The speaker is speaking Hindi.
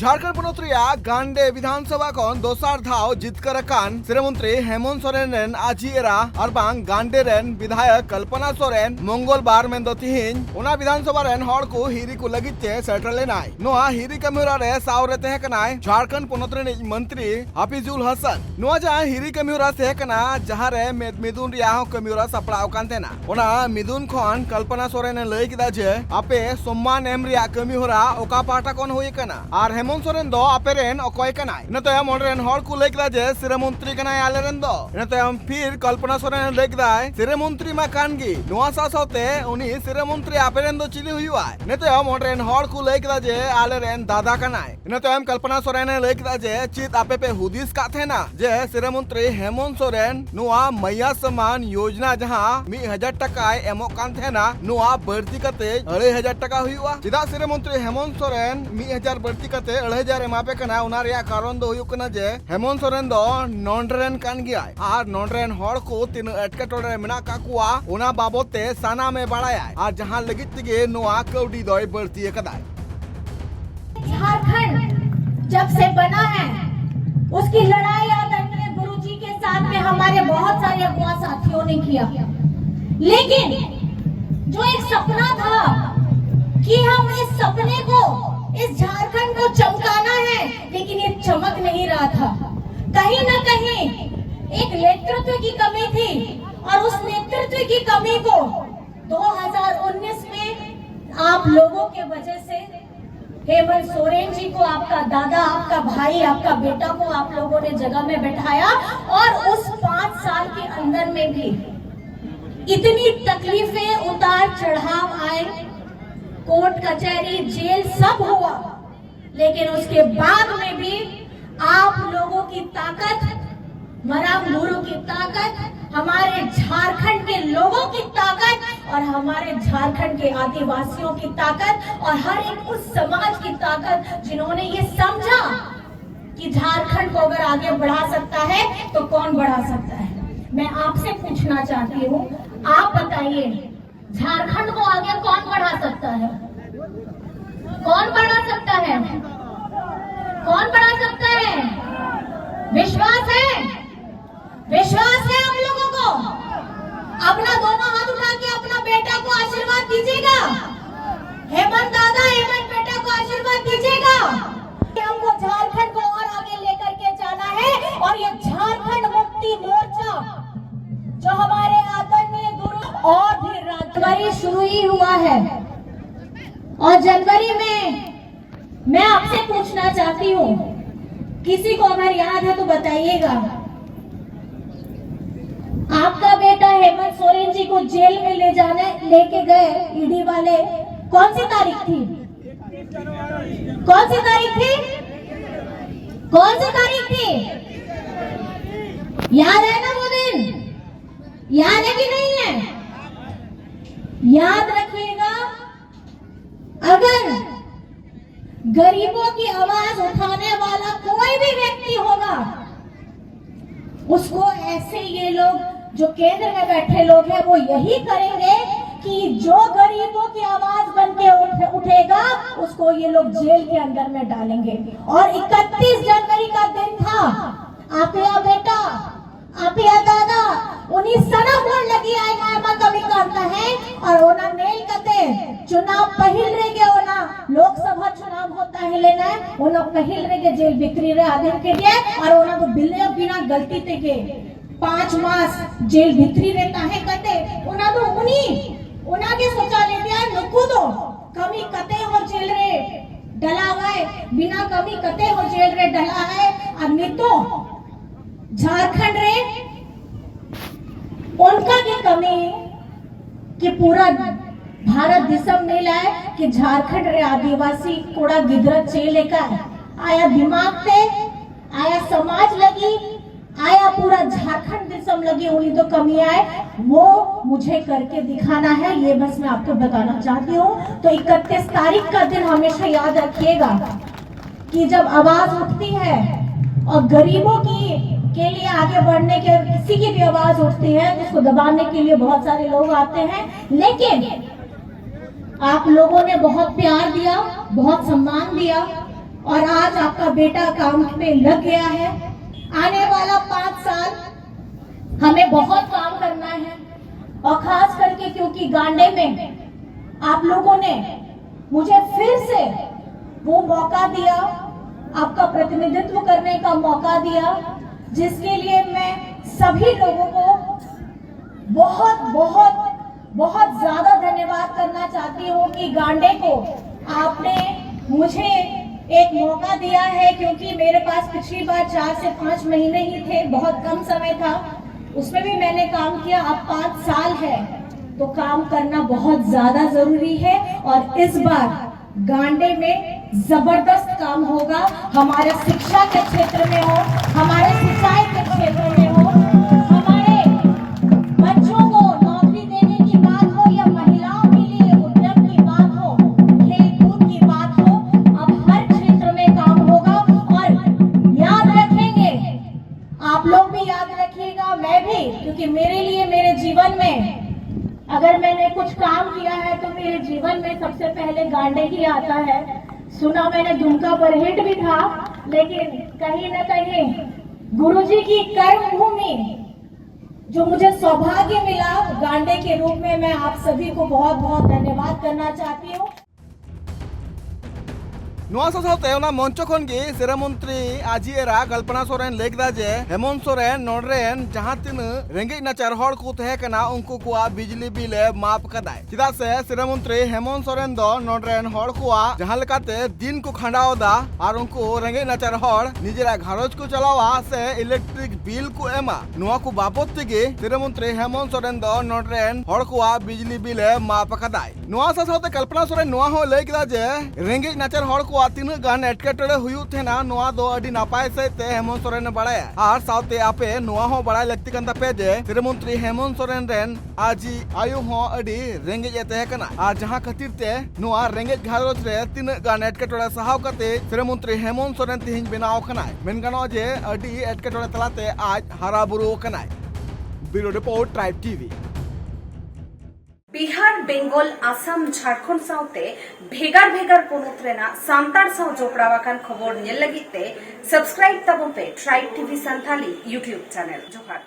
झारखंड पनत गांडे विधानसभा खन दोसार धाव जितकर श्रीमंत्री हेमंत सोरेन आजी एरा और गांडे रेन विधायक कल्पना सोरेन मंगलबार मेंदो तिहिन ओना विधानसभा रेन हड़ को हिरी को लगिते सेटल लेनाय नोआ हिरी कमिरा रे सावरे तहे कनाय झारखंड पनत रे मंत्री हाफिजुल हसन नोआ जा हिरी कमिरा तहे कना जहां रे मिदुन रिया कमिरा सपड़ाव कान तेना ओना मिदुन खन कल्पना सोरेन लय किदा जे आपे सम्मान एम रिया कमिरा ओका पाटा कोन होय कना और हेमंत सोरेन दो आपे रेन अकय कनाय न तयम ओनरेन हड़ को लय किदा जे श्रीमंत्री कनाय आले रेन दो न तयम फिर कल्पना सोरेन लय किदा श्रीमंत्री मा कानगी नोआ सासोते उनी श्रीमंत्री आपे रेन दो चिली हुआ न तयम ओनरेन हड़ को लय किदा जे आले रेन दादा कनाय न तयम कल्पना सोरेन लय किदा जे चित आपे पे हुदिस का थेना जे श्रीमंत्री हेमंत सोरेन नोआ मैया सम्मान योजना जहां 1000 टका एमो कान थेना नोआ बढ़ती कते 2500 टका हुआ चिदा श्रीमंत्री हेमंत सोरेन 1000 बढ़ती कते 2500 एमापे कना उना रिया कारण दो हुयुक कना जे हेमंत सोरेन दो नोंडरेन कान गिया और नोंडरेन हड़ को तीन एटकेटोरे मेना काकुआ उना बाबते साना में बड़ाया और जहां लगित तिगे नोआ कौडी दोय बढ़ती कदाय झारखंड जब से बना है उसकी लड़ाई आदरणीय गुरुजी के साथ में हमारे बहुत सारे अगुआ साथियों ने किया, लेकिन जो एक सपना था कि हम इस सपने को इस झारखंड को चमकाना है, लेकिन ये चमक नहीं रहा था। कहीं ना कहीं एक नेतृत्व की कमी थी और उस नेतृत्व की कमी को 2019 में आप लोगों के वजह से हेमंत सोरेन जी को, आपका दादा, आपका भाई, आपका बेटा को आप लोगों ने जगह में बैठाया और उस 5 साल के अंदर में भी इतनी तकलीफें, उतार चढ़ाव आए, कोर्ट कचहरी जेल सब हुआ, लेकिन उसके बाद में भी आप लोगों की ताकत, मराम गुरु की ताकत, हमारे झारखंड के लोगों की ताकत और हमारे झारखंड के आदिवासियों की ताकत और हर एक उस समाज की ताकत जिन्होंने ये समझा कि झारखंड को अगर आगे बढ़ा सकता है तो कौन बढ़ा सकता है। मैं आपसे पूछना चाहती हूँ, आप बताइए झारखंड को आगे कौन बढ़ा सकता है? कौन बढ़ा सकता है? कौन बढ़ा सकता है? विश्वास है? विश्वास है आप लोगों को? अपना दोनों हाथ उठा के अपना बेटा को आशीर्वाद दीजिएगा। हेमंत दादा, हेमंत बेटा को आशीर्वाद दीजिएगा। हमको झारखंड को और आगे लेकर के जाना है और ये झारखंड मुक्ति मोर्चा जो हमारे आदरणीय गुरु और भी जनवरी शुरू ही हुआ है और जनवरी में मैं आपसे पूछना चाहती हूँ, किसी को अगर याद है तो बताइएगा, आपका बेटा हेमंत सोरेन जी को जेल में लेके गए ईडी वाले, कौन सी तारीख थी? कौन सी तारीख थी? कौन सी तारीख थी? याद है ना वो दिन? याद है कि नहीं है? याद रखिएगा, अगर गरीबों की आवाज उठाने वाला कोई भी व्यक्ति होगा, उसको ऐसे ये लोग जो केंद्र में बैठे लोग हैं वो यही करेंगे कि जो गरीबों की आवाज बन के उठेगा उसको ये लोग जेल के अंदर में डालेंगे। और 31 जनवरी का दिन था, आपया बेटा, आपया दादा उन्हीं सना बोल लगी आए मामा कभी करता है और ओना नेल कते चुनाव पहिल रे के ओना लोकसभा चुनाव होता है लेना है ओना पहिल रे के जेल बिक्री रे आदमी के लिए और ओना को बिना गलती ते के 5 मास जेल भितरी रहता है कते उना तो उना के शौचालय दिया नुकू दो कमी कते हो जेल रे डला है, बिना कमी कते हो जेल रे डला है और नितो झारखंड रे उनका की कमी कि पूरा भारत दिसम नहीं लाए कि झारखंड रे आदिवासी कोड़ा गिदरत चेले का आया दिमाग पे, आया समाज लगी, आया पूरा झारखंड दिसम लगी, उन्हीं तो कमी आए, वो मुझे करके दिखाना है। ये बस मैं आपको बताना चाहती हूँ। तो 31 तारीख का दिन हमेशा याद रखिएगा कि जब आवाज उठती है और गरीबों के लिए आगे बढ़ने के किसी की भी आवाज उठती है, उसको दबाने के लिए बहुत सारे लोग आते हैं, लेकिन आप लोगों ने बहुत प्यार दिया, बहुत सम्मान दिया और आज आपका बेटा काम में लग गया है। आने वाला 5 साल हमें बहुत काम करना है, और खास करके क्योंकि गांडे में आप लोगों ने मुझे फिर से वो मौका दिया, आपका प्रतिनिधित्व करने का मौका दिया, जिसके लिए मैं सभी लोगों को बहुत बहुत बहुत ज्यादा धन्यवाद करना चाहती हूँ कि गांडे को आपने मुझे एक मौका दिया है, क्योंकि मेरे पास पिछली बार 4 से 5 महीने ही थे, बहुत कम समय था, उसमें भी मैंने काम किया। अब 5 साल है तो काम करना बहुत ज्यादा जरूरी है, और इस बार गांडे में जबरदस्त काम होगा। हमारे शिक्षा के क्षेत्र में हो, हमारे सिंचाई के क्षेत्र में हो, हमारे बच्चों को नौकरी देने की बात हो, या महिलाओं के लिए उद्यम की बात हो, खेल कूद की बात हो, अब हर क्षेत्र में काम होगा। और याद रखेंगे, आप लोग भी याद रखिएगा, मैं भी, क्योंकि मेरे लिए मेरे जीवन में अगर मैंने कुछ काम किया है तो मेरे जीवन में सबसे पहले गांडे ही आता है। सुना मैंने दुमका पर हिट भी था, लेकिन कहीं न कहीं गुरुजी की कर्म भूमि जो मुझे सौभाग्य मिला गांडे के रूप में, मैं आप सभी को बहुत बहुत धन्यवाद करना चाहती हूँ। ᱱᱚᱣᱟ ᱥᱟᱶᱛᱮ ᱚᱱᱟ ᱢᱚᱧᱪᱚ ᱠᱷᱚᱱ ᱜᱮ ᱥᱤᱨᱟᱹ ᱢᱚᱱᱛᱨী ᱟᱹᱡᱤ ᱮᱨᱟ ᱠᱚᱞᱯᱚᱱᱟ ᱥᱚᱨᱮᱱ ᱞᱟᱹᱭ ᱠᱮᱫᱟ ᱡᱮ ᱦᱮᱢᱚᱱᱛ ᱥᱚᱨᱮᱱ ᱱᱚᱰᱮᱨᱮᱱ ᱡᱟᱦᱟᱸ ᱛᱤᱱᱟᱹᱜ ᱨᱮᱸᱜᱮᱡ ᱱᱟᱪᱟᱨ ᱦᱚᱲ ᱠᱚ ᱛᱟᱦᱮᱸ ᱠᱟᱱᱟ ᱩᱱᱠᱩ ᱠᱚᱣᱟᱜ ᱵᱤᱡᱽᱞᱤ ᱵᱤᱞ ᱮ ᱢᱟᱯ ᱠᱟᱫᱟᱭ। ᱪᱮᱫᱟᱜ ᱥᱮ ᱥᱤᱨᱟᱹ ᱢᱚᱱᱛᱨী ᱦᱮᱢᱚᱱᱛ ᱥᱚᱨᱮᱱ ᱫᱚ ᱱᱚᱰᱮᱨᱮᱱ ᱦᱚᱲ ᱠᱚᱣᱟᱜ ᱡᱟᱦᱟᱸ ᱞᱮᱠᱟᱛᱮ ᱫᱤᱱ ᱠᱚ ᱠᱷᱟᱸᱰᱟᱣ ᱮᱫᱟ ᱟᱨ ᱩᱱᱠᱩ ᱨᱮᱸᱜᱮᱡ ᱱᱟᱪᱟᱨ ᱦᱚᱲ ᱱᱤᱡᱮᱨᱟᱜ ᱜᱷᱟᱨᱚᱸᱡᱽ ᱠᱚ ᱪᱟᱞᱟᱣᱟ ᱥᱮ ᱤᱞᱮᱠᱴᱨᱤᱠ ᱵᱤᱞ ᱠᱚ ᱮᱢᱟ, ᱱᱚᱣᱟ ᱠᱚ ᱵᱟᱵᱚᱫ ᱛᱮᱜᱮ ᱥᱤᱨᱟᱹ ᱢᱚᱱᱛᱨী ᱦᱮᱢᱚᱱᱛ ᱥᱚᱨᱮᱱ ᱫᱚ ᱱᱚᱰᱮᱨᱮᱱ ᱦᱚᱲ ᱠᱚᱣᱟᱜ ᱵᱤᱡᱽᱞᱤ ᱵᱤᱞ ᱮ ᱢᱟᱯ ᱠᱟᱫᱟᱭ। ᱱᱚᱣᱟ ᱥᱟᱶᱛᱮ ᱠᱚᱞᱯᱚᱱᱟ ᱥᱚᱨᱮᱱ ᱱᱚᱣᱟ ᱦᱚᱸ ᱞᱟᱹᱭ ᱠᱮᱫᱟ ᱡᱮ ᱨᱮᱸᱜᱮᱡ ᱱᱟᱪᱟᱨ ᱦᱚᱲ ᱠᱚᱣᱟᱜ ᱛᱤᱱᱟᱹᱜ ᱜᱟᱱ एटकेटोड़े हुयुग थेना नोआ दो अडी नापाय सहित हेमंत सोरेन ने बाड़ाया। और साउते आपे नोआ हो बाड़ाय लगती कन तापे जे सिरे मंत्री हेमंत सोरेन रेन आजी आयु हो अडी रेंगेज एते कना, और जहां खातिर ते नोआ रेंगेज घारोज रे तीन गान एटकेटोड़े सहाव कते सिरे मंत्री हेमंत सोरेन तिहिन बेनाव कना। मेन गानो जे अडी एटकेटोड़े तलाते आज हारा बुरु कना। Bureau report tribe TV. Bihar Bengal Assam Jharkhand साउते भेगार भेगार पोनोत रेना सान्ताड़ साव जोपड़ावाकान खबर नेल लगिते सब्सक्राइब ताबोन पे tribe TV Santali YouTube channel. जोहार।